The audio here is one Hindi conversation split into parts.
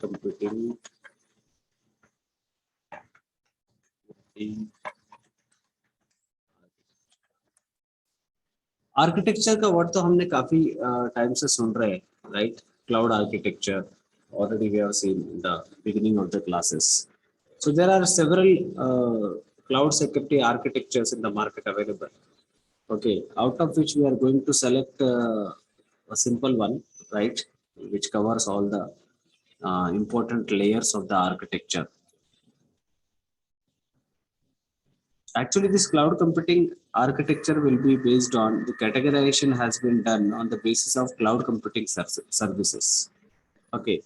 computing आर्किटेक्चर का वर्ड तो हमने काफी टाइम से सुन रहे हैं, right? Cloud architecture already we have seen in the beginning of the classes. So there are several cloud security architectures in the market available. Okay, out of which we are going to select a simple one, right, which covers all the important layers of the architecture. Actually, this cloud computing architecture will be based on the categorization has been done on the basis of cloud computing services. Okay,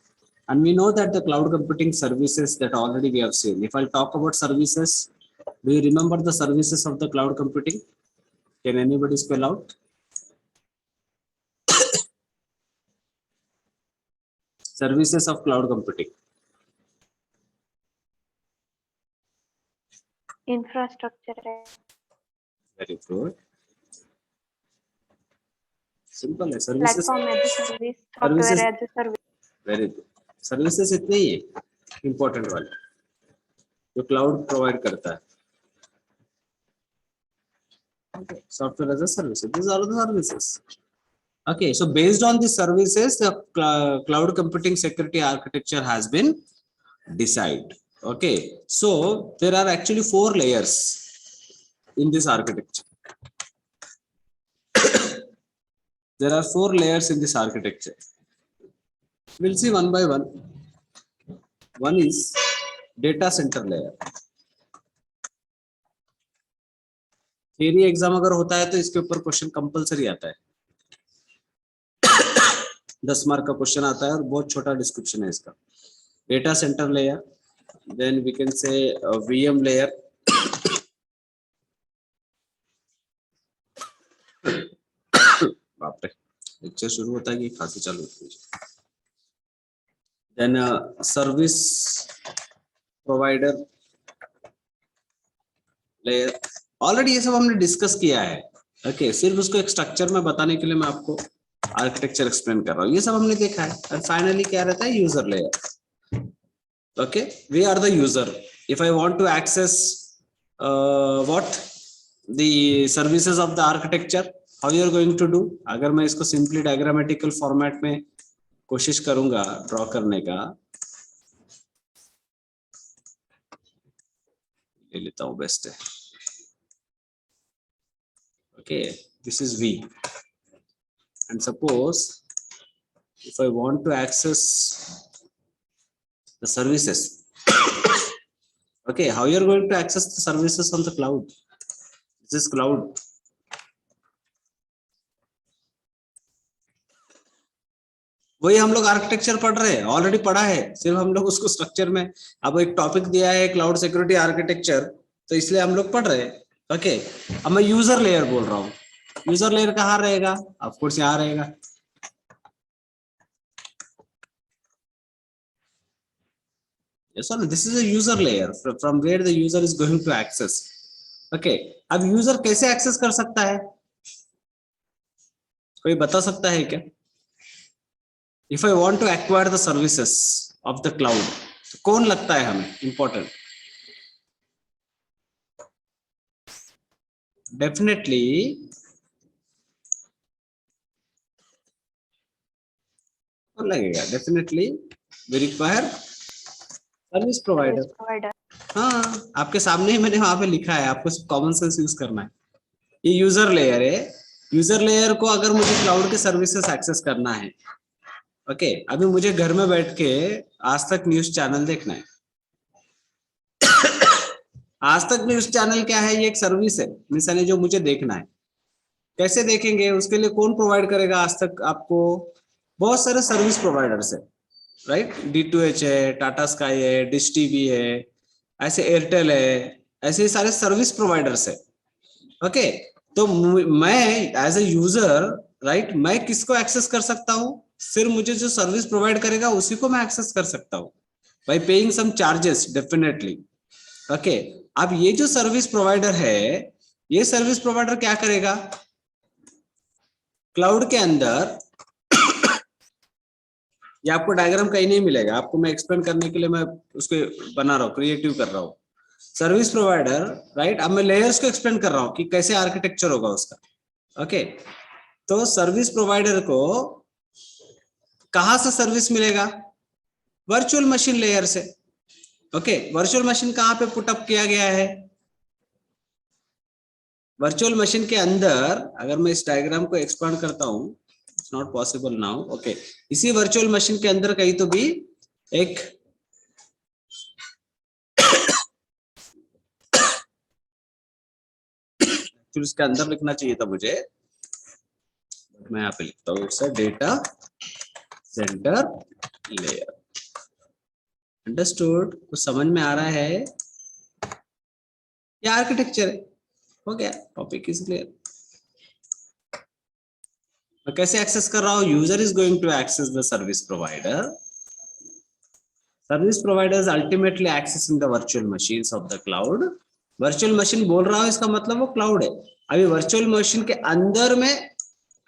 and we know that the cloud computing services that already we have seen. If I'll talk about services, do you remember the services of the cloud computing? Can anybody spell out? Services of cloud computing. Infrastructure. Very good. Simple है. Services. Platform as a service. Software as a service. Very good. Services इतने ही है, important वाले, जो cloud provide करता है. Okay. Software as a service. These are the services. Okay. So based on the services, the cloud computing security architecture has been decided. Okay. So there are actually 4 layers in this architecture. There are 4 layers in this architecture. We'll see one by one. One is data center layer. Theory exam अगर होता है तो इसके ऊपर क्वेश्चन कंपलसरी आता है. 10 मार्क का क्वेश्चन आता है और बहुत छोटा डिस्क्रिप्शन है इसका. Data center layer, then we can say VM layer, बाप रे लेक्चर शुरू होता है कि खांसी चालू होती है. Then service provider layer. Already ये सब हमने डिस्कस किया है. ओके, सिर्फ उसको एक स्ट्रक्चर में बताने के लिए मैं आपको आर्किटेक्चर एक्सप्लेन कर रहा हूँ. ये सब हमने देखा है. और फाइनली क्या रहता है? User layer. Okay, we are the user. If I want to access what the services of the architecture, how you are going to do? अगर मैं इसको सिंपली डायग्रामेटिकल फॉर्मेट में कोशिश करूंगा ड्रॉ करने का, ले लेता हूं, बेस्ट है. Okay, this is V, and suppose if I want to access the services, okay, how you are going to access the services on the cloud? This is cloud. वही हम लोग आर्किटेक्चर पढ़ रहे हैं, ऑलरेडी पढ़ा है, सिर्फ हम लोग उसको स्ट्रक्चर में, अब एक टॉपिक दिया है क्लाउड सिक्योरिटी आर्किटेक्चर, तो इसलिए हम लोग पढ़ रहे हैं. ओके, अब मैं यूजर लेयर बोल रहा हूँ. यूजर लेयर कहाँ रहेगा? ऑफ कोर्स यहाँ रहेगा. yes or no? This is a user layer from where the user is going to access. Okay, अब यूजर कैसे एक्सेस कर सकता है? कोई बता सकता है क्या? If I want to acquire the services of the cloud, कौन लगता है हमें इंपॉर्टेंट? डेफिनेटली कौन लगेगा? Definitely we require service provider. हाँ, आपके सामने ही मैंने वहां पे लिखा है, आपको कॉमन सेंस यूज करना है. ये यूजर लेयर है. यूजर लेयर को अगर मुझे क्लाउड के सर्विसेज एक्सेस करना है, ओके, अभी मुझे घर में बैठ के आज तक न्यूज चैनल देखना है. आज तक न्यूज चैनल क्या है? ये एक सर्विस है, मिसाल जो मुझे देखना है. कैसे देखेंगे? उसके लिए कौन प्रोवाइड करेगा? आज तक आपको बहुत सारे सर्विस प्रोवाइडर्स है, राइट? D2H है, टाटा स्काई है, डिश टीवी है, ऐसे एयरटेल है, ऐसे सारे सर्विस प्रोवाइडर्स है. ओके, तो मैं एज ए यूजर, राइट, मैं किसको एक्सेस कर सकता हूँ? सिर्फ मुझे जो सर्विस प्रोवाइड करेगा उसी को मैं एक्सेस कर सकता हूँ by paying some charges, definitely. Okay, अब ये जो सर्विस प्रोवाइडर है, ये सर्विस प्रोवाइडर क्या करेगा? क्लाउड के अंदर ये आपको डायग्राम कहीं नहीं मिलेगा, आपको मैं एक्सप्लेन करने के लिए मैं उसको बना रहा हूँ, क्रिएटिव कर रहा हूँ। सर्विस प्रोवाइडर, राइट, अब मैं लेयर्स को एक्सप्लेन कर रहा हूँ कि कैसे आर्किटेक्चर होगा उसका। ओके, तो सर्विस प्रोवाइडर को कहां से सर्विस मिलेगा? वर्चुअल मशीन लेयर से। ओके, वर्चुअल मशीन कहां पे पुटअप किया गया है? वर्चुअल मशीन के अंदर, अगर मैं इस डायग्राम को एक्सपांड करता हूं, it's not possible now. Okay, इसी वर्चुअल मशीन के अंदर कहीं तो भी एक इसके अंदर लिखना चाहिए था मुझे, मैं यहाँ पे लिखता हूँ it's data center layer. Understood? कुछ समझ में आ रहा है? ये आर्किटेक्चर है, हो गया, टॉपिक इज क्लियर। मैं कैसे एक्सेस कर रहा हूँ? User is going to access the service provider. Service providers ultimately accessing the virtual machines of the cloud. Virtual machine बोल रहा हूँ, इसका मतलब वो क्लाउड है। अभी वर्चुअल मशीन के अंदर में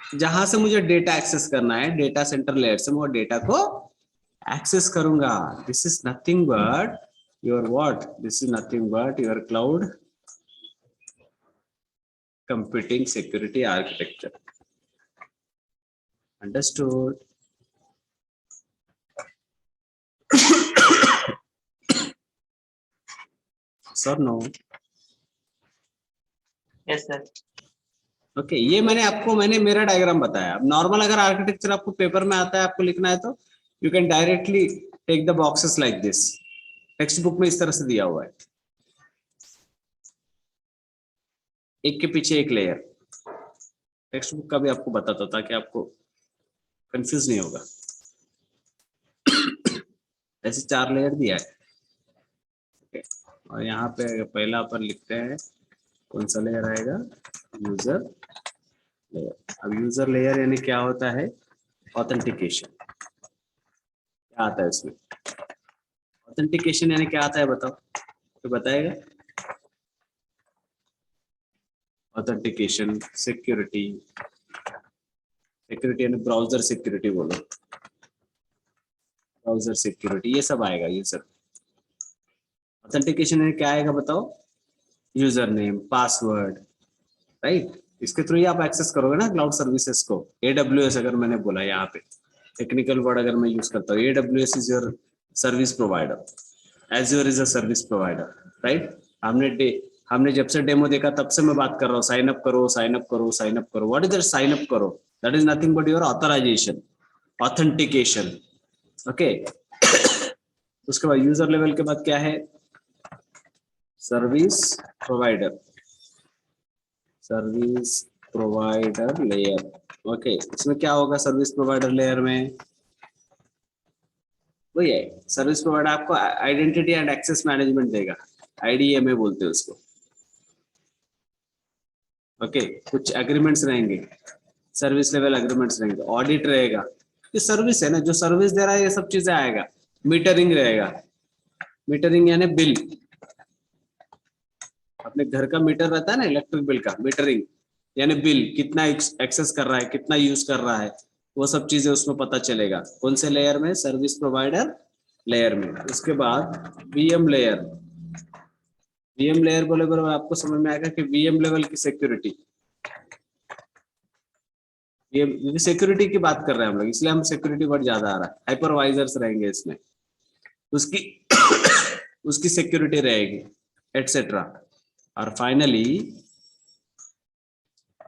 जहां से मुझे डेटा एक्सेस करना है, डेटा सेंटर लेयर से मैं वो डेटा को एक्सेस करूंगा। This is nothing but your what? This is nothing but your cloud computing security architecture. Understood? Sir no? Yes sir. Okay, ये मैंने मेरा डायग्राम बताया। अब नॉर्मल अगर आर्किटेक्चर आपको पेपर में आता है, आपको लिखना है, तो you can directly take the boxes like this. Text book में इस तरह से दिया हुआ है, एक के पीछे एक लेयर। टेक्स्ट बुक का भी आपको बताता था ताकि आपको कंफ्यूज नहीं होगा। ऐसे 4 लेयर दिया है। ओके, और यहाँ पे पहला अपन लिखते हैं, कौन सा लेयर आएगा? User layer. अब यूजर लेयर यानी क्या होता है? ऑथेंटिकेशन। क्या आता है इसमें? ऑथेंटिकेशन यानी क्या आता है बताओ, तो बताएगा? ऑथेंटिकेशन, सिक्योरिटी, सिक्योरिटी यानी ब्राउजर सिक्योरिटी बोलो, ब्राउजर सिक्योरिटी, ये सब आएगा ये सब। ऑथेंटिकेशन यानी क्या आएगा बताओ? यूजर नेम, पासवर्ड, राइट, इसके थ्रू ही आप एक्सेस करोगे ना क्लाउड सर्विसेज को। AWS अगर मैंने बोला, यहाँ पे टेक्निकल वर्ड अगर मैं यूज करता हूँ, AWS is your service provider, Azure is a service provider, right. हमने जब से डेमो देखा तब से मैं बात कर रहा हूँ, साइन अप करो, साइन अप करो, साइन अप करो। What is that sign up करो? That is nothing but your authorisation, authentication. Okay, उसके बाद यूजर लेवल के बाद क्या है? Service provider, service provider layer. Okay, इसमें क्या होगा सर्विस प्रोवाइडर लेयर में? वही है, सर्विस प्रोवाइडर आपको आइडेंटिटी एंड एक्सेस मैनेजमेंट देगा, IDMA बोलते हैं उसको। ओके, कुछ एग्रीमेंट्स रहेंगे, सर्विस लेवल एग्रीमेंट्स रहेंगे, ऑडिट रहेगा। ये सर्विस है ना, जो सर्विस दे रहा है ये सब चीजें आएगा। मीटरिंग रहेगा, मीटरिंग यानी बिल, अपने घर का मीटर रहता है ना, इलेक्ट्रिक बिल का मीटरिंग यानी बिल, कितना एक्सेस कर रहा है, कितना यूज कर रहा है, वो सब चीजें उसमें पता चलेगा। कौन से लेयर में? सर्विस प्रोवाइडर लेयर में। उसके बाद VM लेयर। VM लेयर बोले बराबर आपको समझ में आएगा कि VM लेवल की सिक्योरिटी, ये सिक्योरिटी की बात कर रहे हैं हम लोग, इसलिए हम सिक्योरिटी वर्ड ज्यादा आ रहा है। हाइपरवाइजर्स रहेंगे इसमें, उसकी उसकी सिक्योरिटी रहेगी, एटसेट्रा। और finally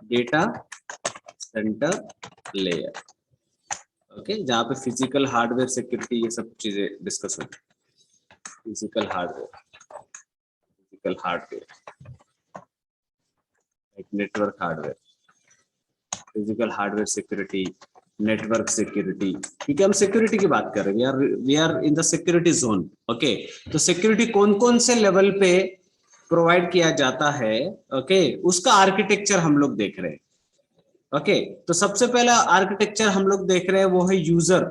data center layer. Okay, जहां पे फिजिकल हार्डवेयर सिक्योरिटी ये सब चीजें डिस्कस होगी। Physical hardware network hardware, physical hardware security, network security, क्योंकि हम सिक्योरिटी की बात कर रहे हैं, we are in the security zone. Okay, तो सिक्योरिटी कौन कौन से लेवल पे प्रोवाइड किया जाता है, ओके, उसका आर्किटेक्चर हम लोग देख रहे हैं। ओके, तो सबसे पहला आर्किटेक्चर हम लोग देख रहे हैं वो है यूजर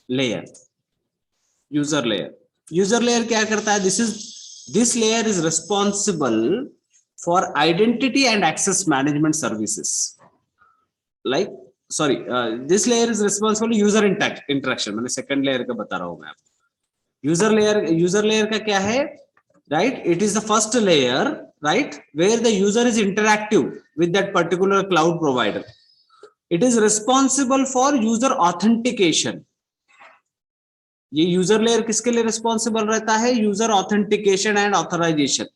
लेयर। यूजर लेयर क्या करता है? This layer is responsible for identity and access management services, like sorry, this layer is responsible user interaction, मैंने सेकंड लेयर का बता रहा हूं मैं आपको। यूजर लेयर का क्या है, right? It is the first layer, right, where the user is interactive with that particular cloud provider. It is responsible for user authentication. ये यूजर लेयर किसके लिए रिस्पॉन्सिबल रहता है, user authentication and authorization,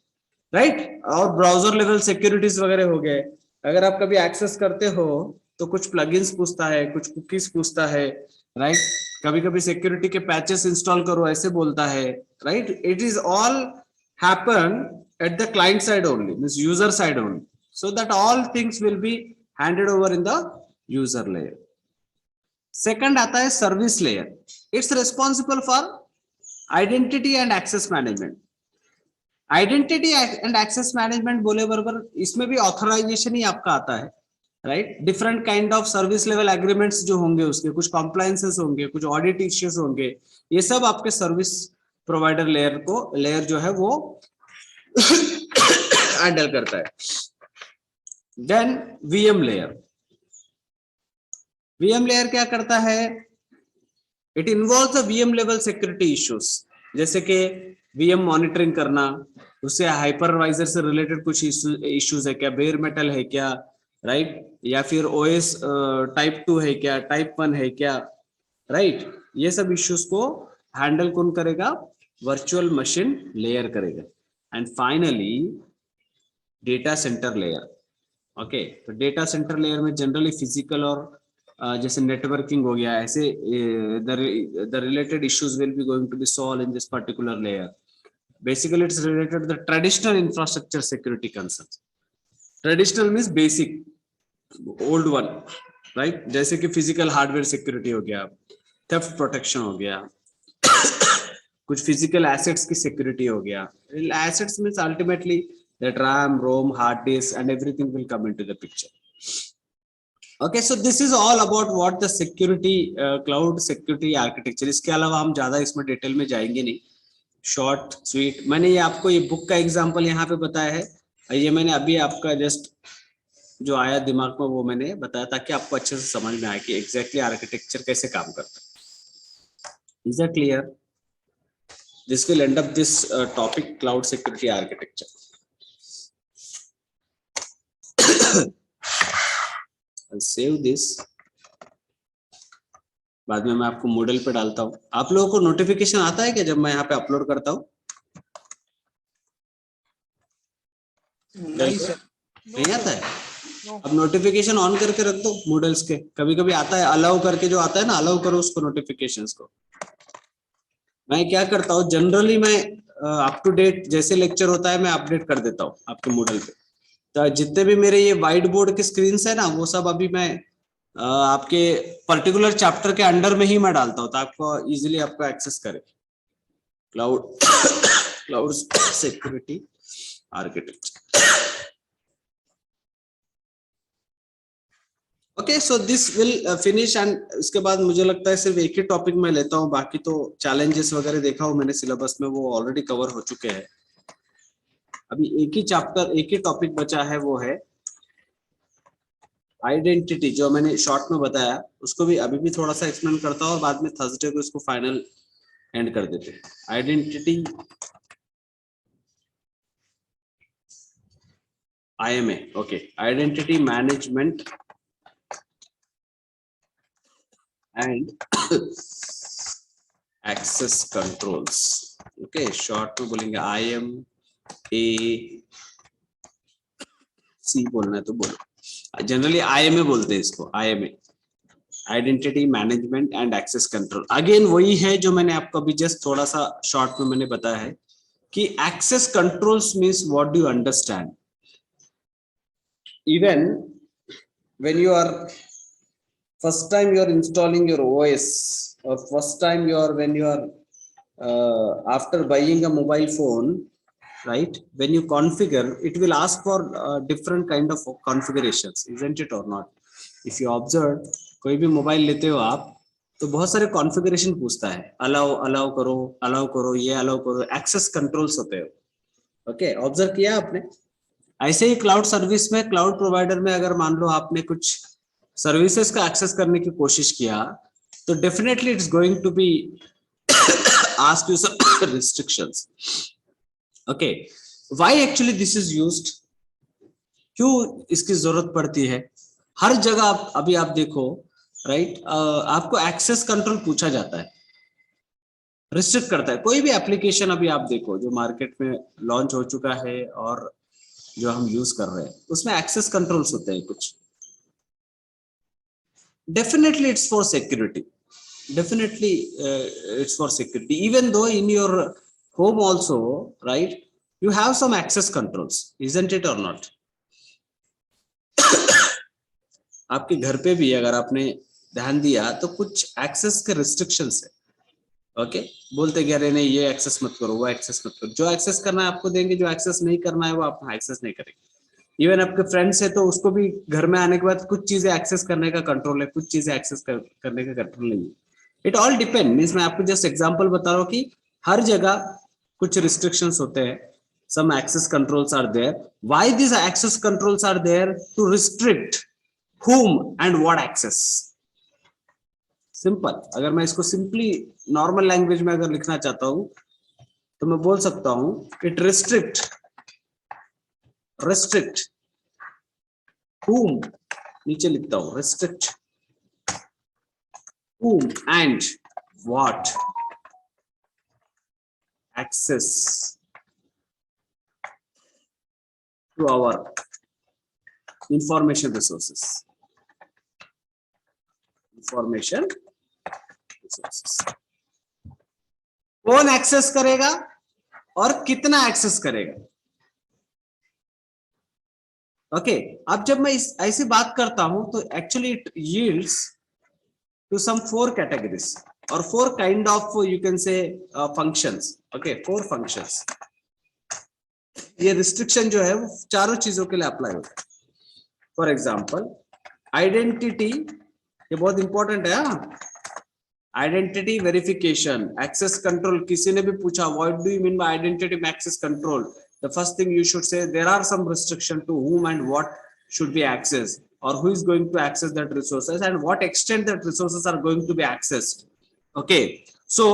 right. और ब्राउजर लेवल सिक्योरिटीज वगैरह हो गए, अगर आप कभी एक्सेस करते हो तो कुछ प्लगइन्स पूछता है, कुछ कुकीज पूछता है, राइट। कभी कभी सिक्योरिटी के पैचेस इंस्टॉल करो ऐसे बोलता है, right. It is all happen at the client side only, means user side only, so that all things will be handed over in the user layer. Second आता है service layer. It's responsible for identity and access management. Identity and access management बोले बराबर इसमें भी authorization ही आपका आता है, right? Different kind of service level agreements जो होंगे उसके कुछ compliances होंगे, कुछ audit issues होंगे, ये सब आपके service provider layer जो है वो हैंडल करता है। देन VM लेयर क्या करता है, it involves the VM level security issues, जैसे कि VM मॉनिटरिंग करना, उससे हाइपरवाइजर से रिलेटेड कुछ इश्यूज है क्या, बेयर मेटल है क्या, राइट, या फिर OS टाइप 2 है क्या, टाइप 1 है क्या, राइट। ये सब इश्यूज को हैंडल कौन करेगा, वर्चुअल मशीन लेयर करेगा। And finally data center layer, okay. तो डेटा सेंटर लेयर में जनरली फिजिकल और जैसे नेटवर्किंग हो गया, ऐसे the related issues will be going to be solve in this particular layer. Basically it's related the traditional infrastructure security concerns. Traditional means basic, old one, right, जैसे कि फिजिकल हार्डवेयर सिक्योरिटी हो गया, थेफ्ट प्रोटेक्शन हो गया, कुछ फिजिकल एसेट्स की सिक्योरिटी हो गया। Assets means ultimately that RAM, ROM, hard disk and everything will come into the picture. Okay, so this is all about what the security cloud security architecture. इसके अलावा हम ज्यादा इसमें डिटेल में जाएंगे नहीं, शॉर्ट स्वीट। मैंने ये आपको ये बुक का एग्जांपल यहाँ पे बताया है, ये मैंने अभी आपका जस्ट जो आया दिमाग में वो मैंने बताया ताकि आपको अच्छे से समझ में आए कि एग्जैक्टली आर्किटेक्चर कैसे काम करता है। Is that clear? This will and up this topic cloud security architecture. I'll save this, बाद में मैं आपको मॉडल पे डालता हूँ। आप लोगों को नोटिफिकेशन आता है क्या जब मैं यहाँ पे अपलोड करता हूँ? नहीं सर, नहीं आता है। अब नोटिफिकेशन ऑन करके रख दो मॉडल्स के, कभी कभी आता है अलाउ करके, जो आता है ना अलाउ करो उसको नोटिफिकेशंस को। मैं क्या करता हूँ जनरली, मैं अप टू डेट जैसे लेक्चर होता है मैं अपडेट कर देता हूँ आपके मॉडल पे। तो जितने भी मेरे ये व्हाइट बोर्ड के स्क्रीन है ना, वो सब अभी मैं आपके पर्टिकुलर चैप्टर के अंडर में ही मैं डालता हूँ, तो आपको इजीली आपको एक्सेस करे cloud security architecture. Okay, so this will finish. And इसके बाद मुझे लगता है सिर्फ एक ही टॉपिक मैं लेता हूँ, बाकी तो चैलेंजेस वगैरह देखा हूँ मैंने सिलेबस में, वो ऑलरेडी कवर हो चुके हैं। अभी एक ही चैप्टर, एक ही टॉपिक बचा है, वो है आइडेंटिटी, जो मैंने शॉर्ट में बताया उसको भी अभी भी थोड़ा सा एक्सप्लेन करता हूँ और बाद में थर्सडे को इसको फाइनल एंड कर देते हैं। Identity IMA, okay, identity management and access controls. Okay, short में बोलेंगे IMAC बोलना है तो बोलो, जनरली IMA बोलते हैं इसको, IMA, identity management and access control. Again वही है जो मैंने आपको अभी जस्ट थोड़ा सा शॉर्ट में मैंने बताया है कि access controls means what do you understand. Even when you are first time you are installing your OS, और first time you are when you are after buying a mobile phone, right, when you configure it will ask for different kind of configurations, isn't it or not? If you observe, कोई भी मोबाइल लेते हो आप तो बहुत सारे कॉन्फ़िगरेशन पूछता है, अलाउ करो, ये अलाउ करो, एक्सेस कंट्रोल्स होते हैं। ओके, ऑब्जर्व किया आपने? ऐसे ही क्लाउड सर्विस में, क्लाउड प्रोवाइडर में अगर मान लो आपने कुछ सर्विसेज का एक्सेस करने की कोशिश किया तो definitely it's going to be ask you some restrictions. Okay, why actually this is used, क्यों इसकी जरूरत पड़ती है? हर जगह अभी आप देखो, राइट, आपको एक्सेस कंट्रोल पूछा जाता है, रिस्ट्रिक्ट करता है. कोई भी एप्लीकेशन अभी आप देखो जो मार्केट में लॉन्च हो चुका है और जो हम यूज कर रहे हैं, उसमें एक्सेस कंट्रोल्स होते हैं कुछ. Definitely it's for security, definitely it's for security. Even though in your home also, right, you have some access controls, isn't it or not? आपके घर पे भी अगर आपने ध्यान दिया तो कुछ एक्सेस के रिस्ट्रिक्शंस है. ओके, बोलते कि अरे नहीं ये एक्सेस मत करो, वो एक्सेस मत करो. जो एक्सेस करना है आपको देंगे, जो एक्सेस नहीं करना है वो आप एक्सेस नहीं करेंगे. इवन आपके फ्रेंड्स है तो उसको भी घर में आने के बाद कुछ चीजें एक्सेस करने का कंट्रोल है, कुछ चीजें एक्सेस करने का कंट्रोल नहीं है. इट ऑल डिपेंड, मीन्स मैं आपको जस्ट एग्जांपल बता रहा हूँ कि हर जगह कुछ रिस्ट्रिक्शंस होते हैं. Some access controls are there. Why this access controls are there? To restrict whom and what access. सिंपल, अगर मैं इसको सिंपली नॉर्मल लैंग्वेज में अगर लिखना चाहता हूं तो मैं बोल सकता हूं इट रिस्ट्रिक्ट whom, नीचे लिखता हूं restrict whom and what access to our information resources. Information resources. कौन एक्सेस करेगा और कितना एक्सेस करेगा? ओके, अब जब मैं ऐसी बात करता हूं तो actually it yields to some 4 categories और 4 kind of you can say functions. Okay, 4 functions. ये रिस्ट्रिक्शन जो है वो चारों चीजों के लिए अप्लाई होता है. फॉर एग्जाम्पल आइडेंटिटी, ये बहुत इंपॉर्टेंट है. Identity verification, access control. किसी ने भी पूछा what do you mean by identity access control, the first thing you should say there are some restriction to whom and what should be accessed or who is going to access that resources and what extent that resources are going to be accessed. Okay, so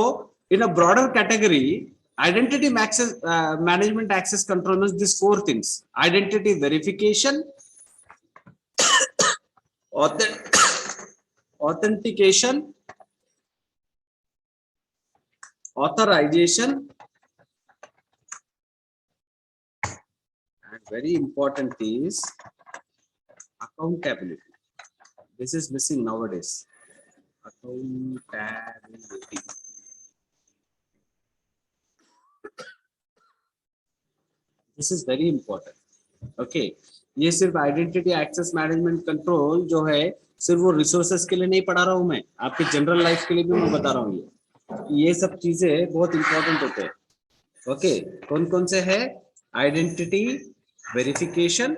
in a broader category, identity management access control means these 4 things: identity verification, authentication, authorization, and very important is accountability. This is missing nowadays. Accountability. This is very important. Okay, ये सिर्फ आइडेंटिटी एक्सेस मैनेजमेंट कंट्रोल जो है सिर्फ वो रिसोर्सेस के लिए नहीं पढ़ा रहा हूं मैं, आपकी जनरल लाइफ के लिए भी मैं बता रहा हूँ. ये सब चीजें बहुत इंपॉर्टेंट होते हैं. ओके, कौन कौन से है? Identity verification,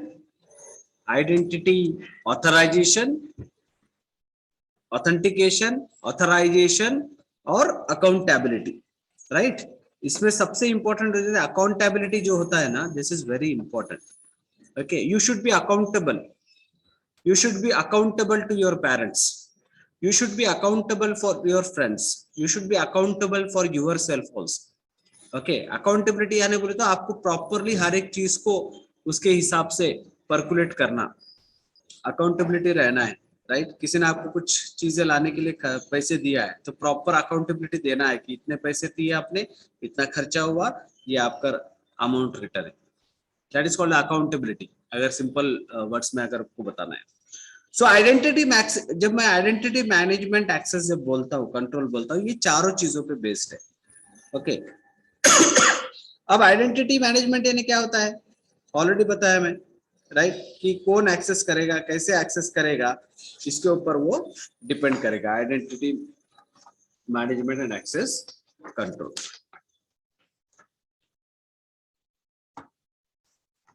identity authorization, authentication, authorization और अकाउंटेबिलिटी. राइट, इसमें सबसे इंपॉर्टेंट अकाउंटेबिलिटी जो होता है ना, this is very important. Okay, you should be accountable. You should be accountable to your parents. You should be accountable for your friends. You should be accountable for yourself also. Okay, accountability यानी बोले तो आपको प्रॉपरली हर एक चीज को उसके हिसाब से परकुलेट करना, अकाउंटेबिलिटी रहना है. राइट, किसी ने आपको कुछ चीजें लाने के लिए पैसे दिया है तो प्रॉपर अकाउंटेबिलिटी देना है कि इतने पैसे दिए आपने, इतना खर्चा हुआ, ये आपका अमाउंट रिटर्न है. That is called accountability, अगर सिंपल वर्ड्स में अगर आपको बताना है. सो आइडेंटिटी जब मैं आइडेंटिटी मैनेजमेंट एक्सेस जब बोलता हूँ, कंट्रोल बोलता हूँ, ये चारों चीजों पे बेस्ड है. ओके, अब आइडेंटिटी मैनेजमेंट यानी क्या होता है ऑलरेडी बताया मैं, राइट, कि कौन एक्सेस करेगा, कैसे एक्सेस करेगा, इसके ऊपर वो डिपेंड करेगा. Identity management and access control.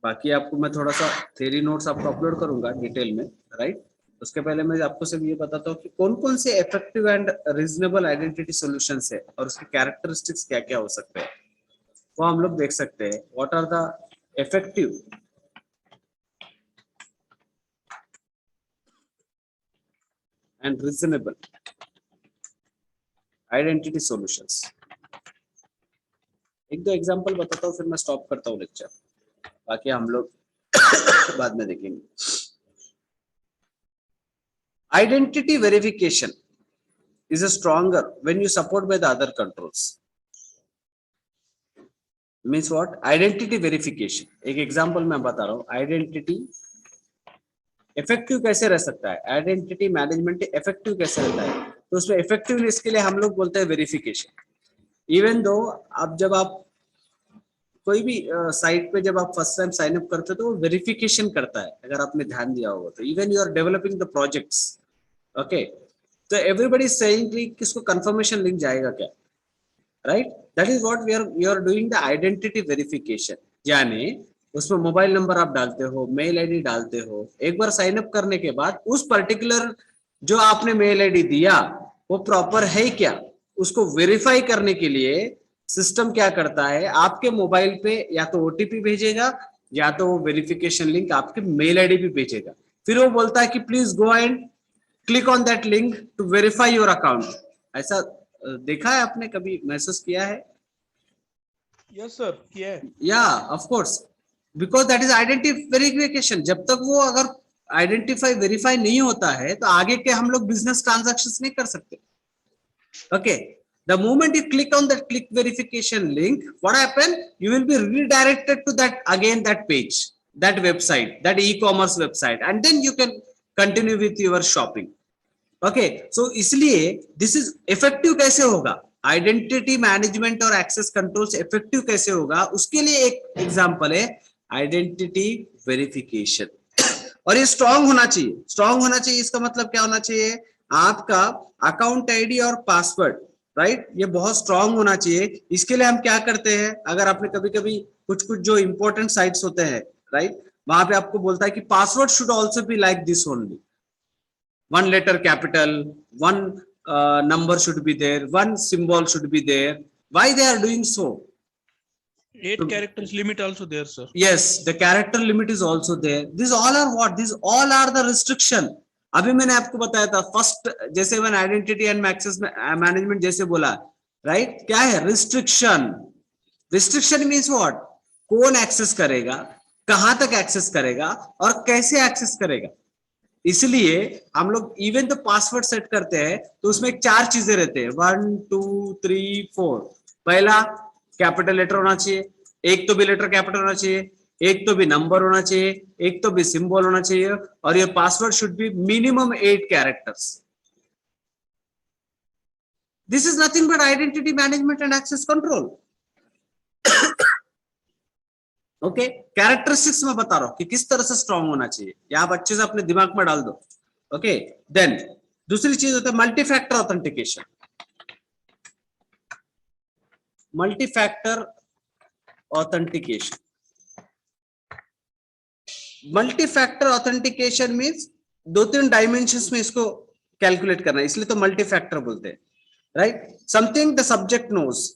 बाकी आपको मैं थोड़ा सा थ्योरी नोट्स आपको अपलोड करूंगा डिटेल में. राइट, उसके पहले मैं आपको सिर्फ ये बताता हूँ कि कौन कौन से effective and reasonable identity solutions है और उसके कैरेक्टरिस्टिक्स क्या क्या हो सकते हैं, वो हम लोग देख सकते हैं. What are the effective and reasonable identity solutions. एक दो एग्जांपल बताता हूँ फिर मैं स्टॉप करता हूँ लेक्चर, बाकी हम लोग बाद में देखेंगे. Identity verification is a stronger when you support by the other controls. Means what? Identity verification. एक एग्जांपल मैं बता रहा हूँ. आइडेंटिटी इफेक्टिव कैसे रह सकता है, आइडेंटिटी मैनेजमेंट इफेक्टिव कैसे रहता है, तो उसमें इफेक्टिवनेस के लिए हम लोग बोलते हैं वेरिफिकेशन. इवन दो अब जब आप कोई भी साइट पे जब आप फर्स्ट टाइम साइन अप करते हो तो वो वेरिफिकेशन करता है, अगर आपने ध्यान दिया होगा तो. Even you are developing the projects, okay, तो एवरीबडी सेइंग कि किसको कंफर्मेशन लिंक जाएगा क्या, राइट? That is what we are doing the identity verification. यानी उसमें मोबाइल नंबर आप डालते हो, मेल आईडी डालते हो, एक बार साइन अप करने के बाद उस पर्टिकुलर जो आपने मेल आईडी दिया वो प्रॉपर है क्या, उसको वेरीफाई करने के लिए सिस्टम क्या करता है, आपके मोबाइल पे या तो ओटीपी भेजेगा या तो वो वेरिफिकेशन लिंक आपके मेल आईडी पे भेजेगा. फिर वो बोलता है कि please go and click on that link to verify your account. ऐसा देखा है आपने, कभी महसूस किया है? यस सर, किया है. या of course, because that is identity verification. जब तक वो अगर आइडेंटिफाई वेरीफाई नहीं होता है तो आगे के हम लोग बिजनेस ट्रांजैक्शंस नहीं कर सकते. Okay, the moment you click on that click verification link, what happen, you will be redirected to that again, that page, that website, that e-commerce website, and then you can continue with your shopping. Okay, so इसलिए this is effective कैसे होगा, आइडेंटिटी मैनेजमेंट और एक्सेस कंट्रोल्स इफेक्टिव कैसे होगा, उसके लिए एक एग्जांपल है आइडेंटिटी वेरिफिकेशन. और ये स्ट्रांग होना चाहिए. स्ट्रांग होना चाहिए इसका मतलब क्या होना चाहिए, आपका अकाउंट आईडी और पासवर्ड, राइट, ये बहुत स्ट्रांग होना चाहिए. इसके लिए हम क्या करते हैं, अगर आपने कभी कभी कुछ कुछ जो इंपॉर्टेंट साइट्स होते हैं, राइट, वहां पे आपको बोलता है कि password should also be like this only, one letter capital, one number should be there, one symbol should be there. Why they are doing so? 8 characters limit also there, sir. Yes, the character limit is also there. These all are what? These all are the restriction. अभी मैंने आपको बताया था फर्स्ट, जैसे one identity and access management जैसे बोला, राइट, क्या है रिस्ट्रिक्शन. रिस्ट्रिक्शन मीन्स व्हाट, कौन एक्सेस करेगा, कहां तक एक्सेस करेगा और कैसे एक्सेस करेगा. इसलिए हम लोग इवन तो पासवर्ड सेट करते हैं तो उसमें 4 चीजें रहते हैं, 1 2 3 4. पहला कैपिटल लेटर होना चाहिए, एक तो भी लेटर कैपिटल होना चाहिए, एक तो भी नंबर होना चाहिए, एक तो भी सिंबल होना चाहिए, और ये password should be minimum 8 characters. This is nothing but identity management and access control. Okay, characteristics में बता रहा हूं कि किस तरह से स्ट्रांग होना चाहिए, ये आप अच्छे से अपने दिमाग में डाल दो. ओके, देन दूसरी चीज होता है multi factor authentication. Multi factor authentication, multi factor authentication means 2-3 dimensions में इसको कैलकुलेट करना है, इसलिए तो मल्टी फैक्टर बोलते हैं, right. Something the subject knows,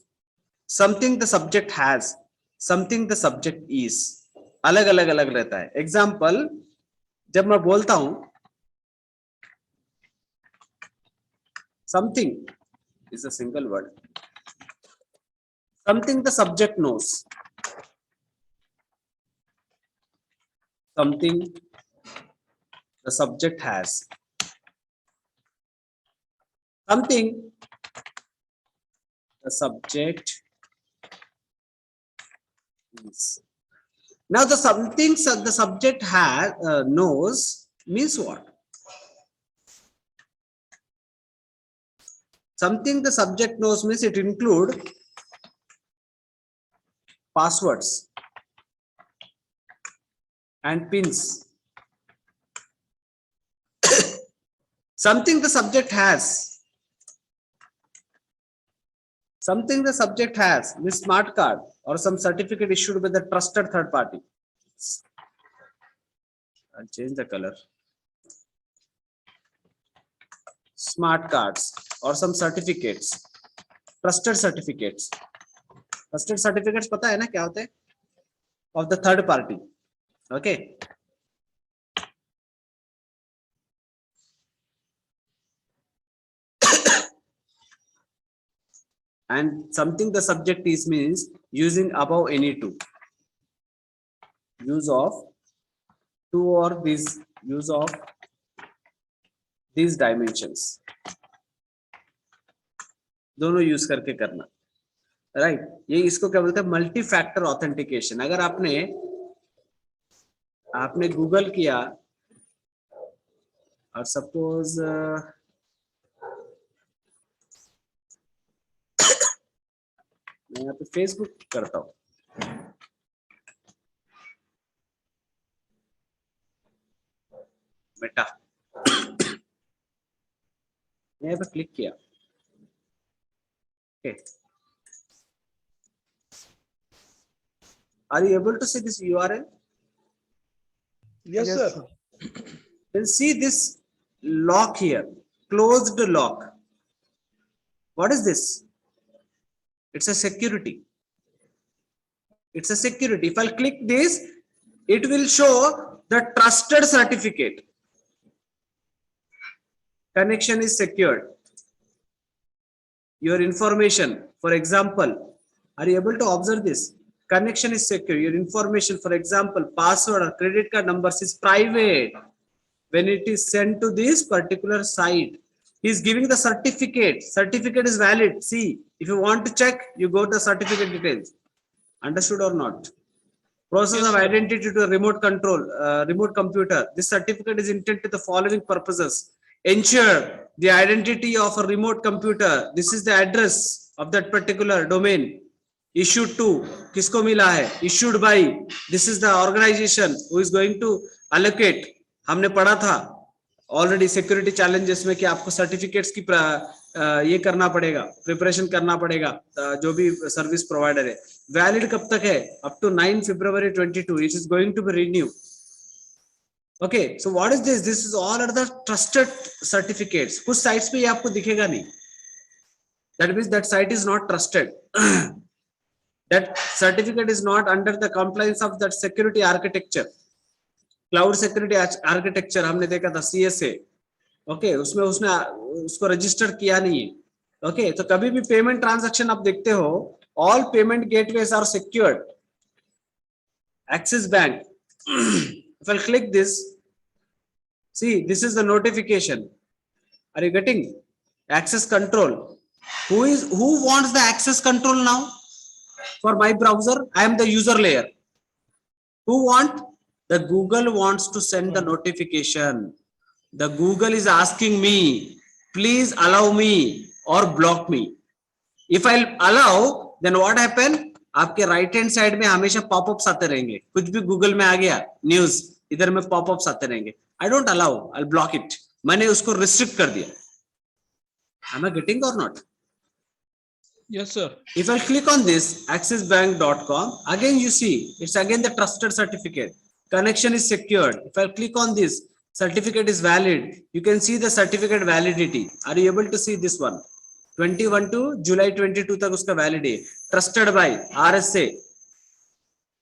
something the subject has, something the subject is, अलग अलग अलग रहता है. एग्जाम्पल, जब मैं बोलता हूं something is a single word, something the subject knows, something the subject has, something the subject is. Now the something the subject has knows means what? Something the subject knows means it include passwords and pins. Something the subject has, something the subject has means smart card or some certificate issued by the trusted third party. I'll change the color. Smart cards or some certificates, trusted certificates. Trusted certificates पता है ना क्या होते हैं? Of the third party. Okay. and something the subject is means using above any two. Use of two or these, use of these dimensions, दोनों यूज करके करना, राइट ये इसको क्या बोलते हैं, मल्टी फैक्टर ऑथेंटिकेशन। अगर आपने गूगल किया और सपोज मैं यहाँ पे फेसबुक करता हूँ, मेटा, यहाँ पे क्लिक किया, okay. Are you able to see this URL? Yes, sir. Then see this lock here, closed lock. What is this? It's a security. It's a security. If I click this, it will show the trusted certificate. Connection is secured. Your information, for example, are you able to observe this? Connection is secure. Your information, for example, password or credit card numbers is private. When it is sent to this particular site, he is giving the certificate. Certificate is valid. See, if you want to check, you go to certificate details. Understood or not? Process Yes, of sir. identity to a remote control, remote computer. This certificate is intended to the following purposes. Ensure the identity of a remote computer. This is the address of that particular domain. Issued to, किसको मिला है? Issued by. This is the organization who is going to allocate. हमने पढ़ा था already security challenges में कि आपको certificates की ये करना पड़ेगा, preparation करना पड़ेगा, जो भी service provider है. Valid कब तक है? Up to 9 February 22. It is going to be renewed. Okay, so what is this? This is all are the trusted certificates. कुछ sites पे ये आपको दिखेगा नहीं. That means that site is not trusted. That certificate is not under the compliance of that security architecture. Cloud security architecture हमने देखा था CSA. Okay, उसमें उसने उसको register किया नहीं है. Okay, तो कभी भी payment transaction आप देखते हो, all payment gateways are secured. Axis Bank. If I click this, see, this is the notification. Are you getting? Access control. Who wants the access control now? For my browser, I am the user layer. Who want? The Google wants to send the notification. The Google is asking me, please allow me or block me. If I allow, then what happen? आपके राइट हैंड साइड में हमेशा पॉपअप्स आते रहेंगे. कुछ भी गूगल में आ गया न्यूज, इधर में पॉपअप्स आते रहेंगे. I don't allow, I block it. मैंने उसको रिस्ट्रिक्ट कर दिया. Am I getting or not? Yes, sir. If I click on this axisbank.com, again you see it's again the trusted certificate. Connection is secured. If I click on this, certificate is valid. You can see the certificate validity. Are you able to see this one? 21 to July 22 तक उसका valid है. Trusted by RSA,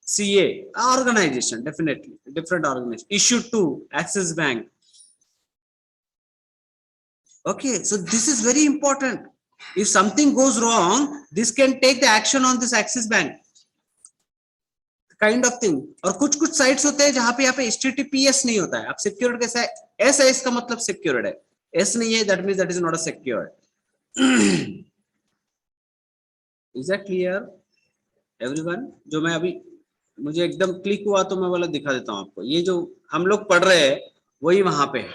CA, organization, definitely different organization. Issued to Axis Bank. Okay, so this is very important. If something goes wrong, this can take the action on this Axis Bank. Kind of thing. और कुछ sites होते हैं जहां पे यहाँ पे HTTPS नहीं होता है. आप secured कैसा है? S का मतलब secured है. S नहीं है, that means that is not a secured. Is that clear, everyone? जो मैं अभी मुझे एकदम क्लिक हुआ तो मैं वाला दिखा देता हूँ आपको. ये जो हम लोग पढ़ रहे हैं वही वहां पे है.